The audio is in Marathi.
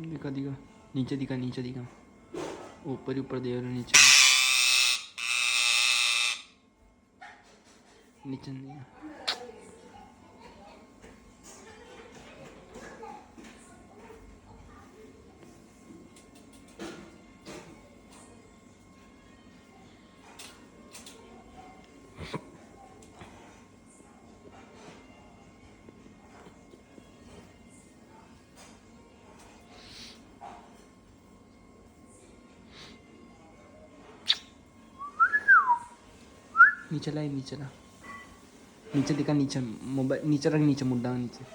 दिखा दिखा नीचे दिखा नीचे दिखा ऊपर ही ऊपर दे रहे नीचे नीचे नहीं नीचे ला नीचे ला नीचे दिखा नीचे मोबाइल नीचे रख नीचे मुद्दा नीचे